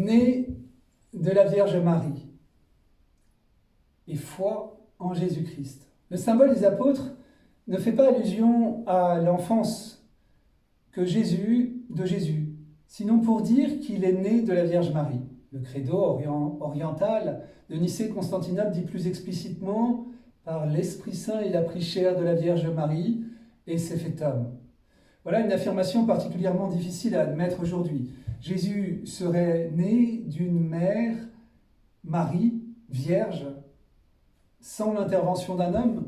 né de la Vierge Marie et foi en Jésus-Christ. Le symbole des apôtres ne fait pas allusion à l'enfance de Jésus, sinon pour dire qu'il est né de la Vierge Marie. Le credo oriental de Nicée-Constantinople dit plus explicitement « Par l'Esprit Saint, il a pris chair de la Vierge Marie et s'est fait homme ». Voilà une affirmation particulièrement difficile à admettre aujourd'hui. Jésus serait né d'une mère, Marie, vierge, sans l'intervention d'un homme.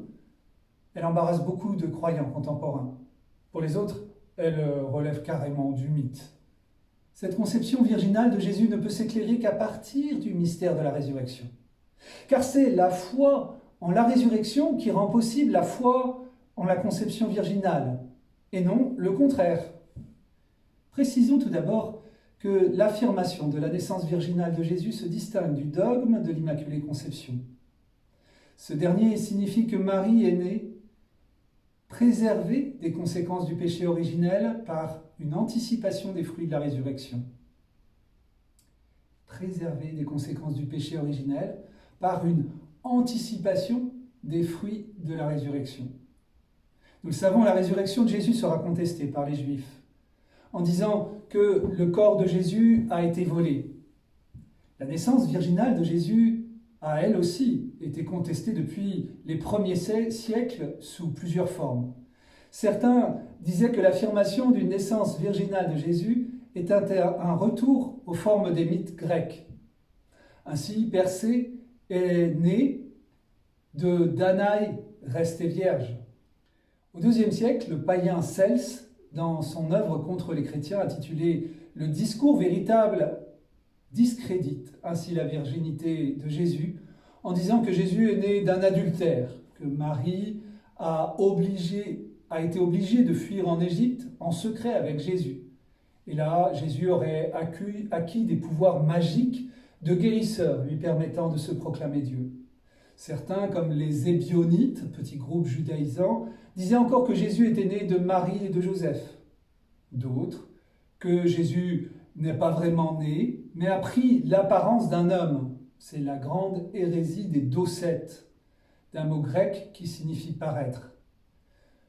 Elle embarrasse beaucoup de croyants contemporains. Pour les autres, elle relève carrément du mythe. Cette conception virginale de Jésus ne peut s'éclairer qu'à partir du mystère de la résurrection. Car c'est la foi en la résurrection qui rend possible la foi en la conception virginale, et non le contraire. Précisons tout d'abord que l'affirmation de la naissance virginale de Jésus se distingue du dogme de l'Immaculée Conception. Ce dernier signifie que Marie est née préservée des conséquences du péché originel par une anticipation des fruits de la résurrection. Préservée des conséquences du péché originel par une anticipation des fruits de la résurrection. Nous le savons, la résurrection de Jésus sera contestée par les Juifs en disant que le corps de Jésus a été volé. La naissance virginale de Jésus a elle aussi été contestée depuis les premiers siècles sous plusieurs formes. Certains disaient que l'affirmation d'une naissance virginale de Jésus est un retour aux formes des mythes grecs. Ainsi, Persée est né de Danaï, restée vierge. Au IIe siècle, le païen Cels, dans son œuvre contre les chrétiens intitulée « Le discours véritable », discrédite ainsi la virginité de Jésus en disant que Jésus est né d'un adultère, que Marie a été obligée de fuir en Égypte en secret avec Jésus. Et là, Jésus aurait acquis des pouvoirs magiques de guérisseur lui permettant de se proclamer Dieu. Certains, comme les Ébionites, petit groupe judaïsant, disaient encore que Jésus était né de Marie et de Joseph. D'autres, que Jésus n'est pas vraiment né, mais a pris l'apparence d'un homme. C'est la grande hérésie des docètes, d'un mot grec qui signifie paraître.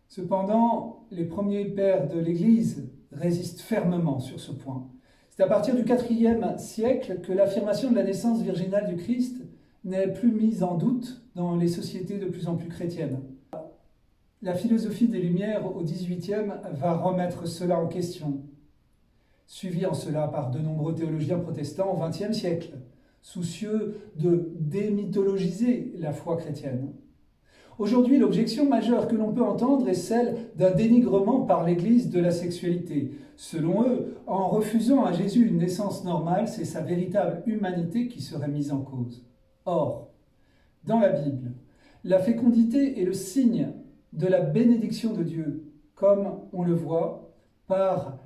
Cependant, les premiers pères de l'Église résistent fermement sur ce point. C'est à partir du IVe siècle que l'affirmation de la naissance virginale du Christ n'est plus mise en doute dans les sociétés de plus en plus chrétiennes. La philosophie des Lumières au XVIIIe va remettre cela en question, suivie en cela par de nombreux théologiens protestants au XXe siècle, soucieux de démythologiser la foi chrétienne. Aujourd'hui, l'objection majeure que l'on peut entendre est celle d'un dénigrement par l'Église de la sexualité. Selon eux, en refusant à Jésus une naissance normale, c'est sa véritable humanité qui serait mise en cause. Or, dans la Bible, la fécondité est le signe de la bénédiction de Dieu, comme on le voit par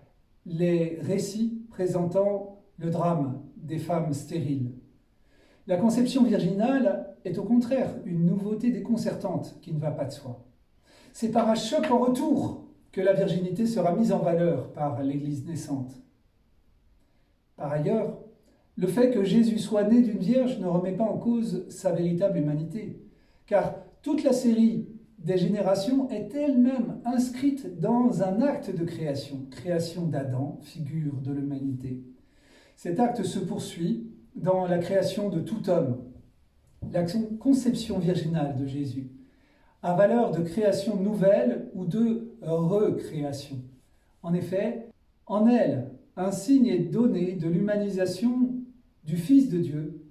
les récits présentant le drame des femmes stériles. La conception virginale est au contraire une nouveauté déconcertante qui ne va pas de soi. C'est par un choc en retour que la virginité sera mise en valeur par l'Église naissante. Par ailleurs, le fait que Jésus soit né d'une vierge ne remet pas en cause sa véritable humanité, car toute la série des générations est elle-même inscrite dans un acte de création d'Adam, figure de l'humanité. Cet acte se poursuit dans la création de tout homme. La conception virginale de Jésus a valeur de création nouvelle ou de recréation. En effet, en elle, un signe est donné de l'humanisation du Fils de Dieu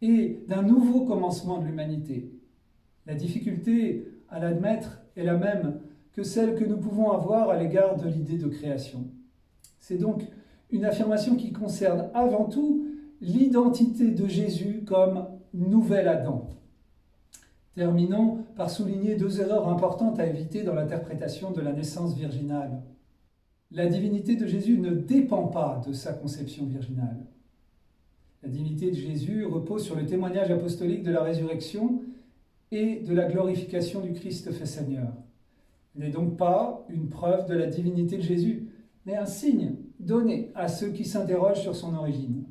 et d'un nouveau commencement de l'humanité. La difficulté à l'admettre est la même que celle que nous pouvons avoir à l'égard de l'idée de création. C'est donc une affirmation qui concerne avant tout l'identité de Jésus comme nouvel Adam. Terminons par souligner deux erreurs importantes à éviter dans l'interprétation de la naissance virginale. La divinité de Jésus ne dépend pas de sa conception virginale. La divinité de Jésus repose sur le témoignage apostolique de la résurrection et de la glorification du Christ fait Seigneur. Elle n'est donc pas une preuve de la divinité de Jésus, mais un signe donné à ceux qui s'interrogent sur son origine.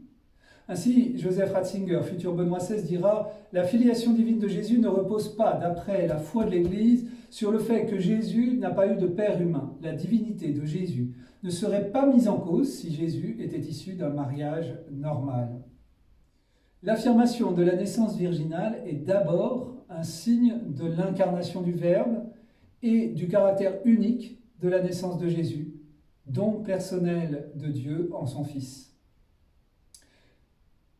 Ainsi, Joseph Ratzinger, futur Benoît XVI, dira « La filiation divine de Jésus ne repose pas, d'après la foi de l'Église, sur le fait que Jésus n'a pas eu de père humain. La divinité de Jésus ne serait pas mise en cause si Jésus était issu d'un mariage normal. » L'affirmation de la naissance virginale est d'abord un signe de l'incarnation du Verbe et du caractère unique de la naissance de Jésus, don personnel de Dieu en son Fils.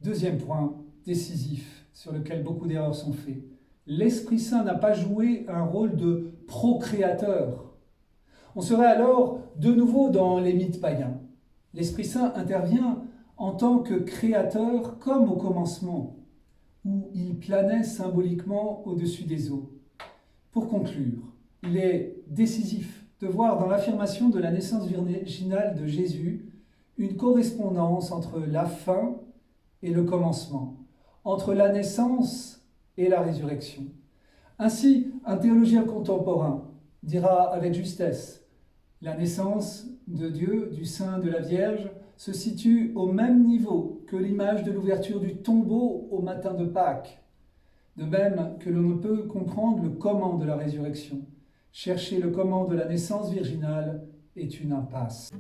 Deuxième point décisif sur lequel beaucoup d'erreurs sont faites. L'Esprit Saint n'a pas joué un rôle de procréateur. On serait alors de nouveau dans les mythes païens. L'Esprit Saint intervient en tant que créateur comme au commencement, où il planait symboliquement au-dessus des eaux. Pour conclure, il est décisif de voir dans l'affirmation de la naissance virginale de Jésus une correspondance entre la fin et le commencement, entre la naissance et la résurrection. Ainsi, un théologien contemporain dira avec justesse « La naissance de Dieu, du sein de la Vierge, se situe au même niveau que l'image de l'ouverture du tombeau au matin de Pâques, de même que l'on ne peut comprendre le comment de la résurrection. Chercher le comment de la naissance virginale est une impasse. »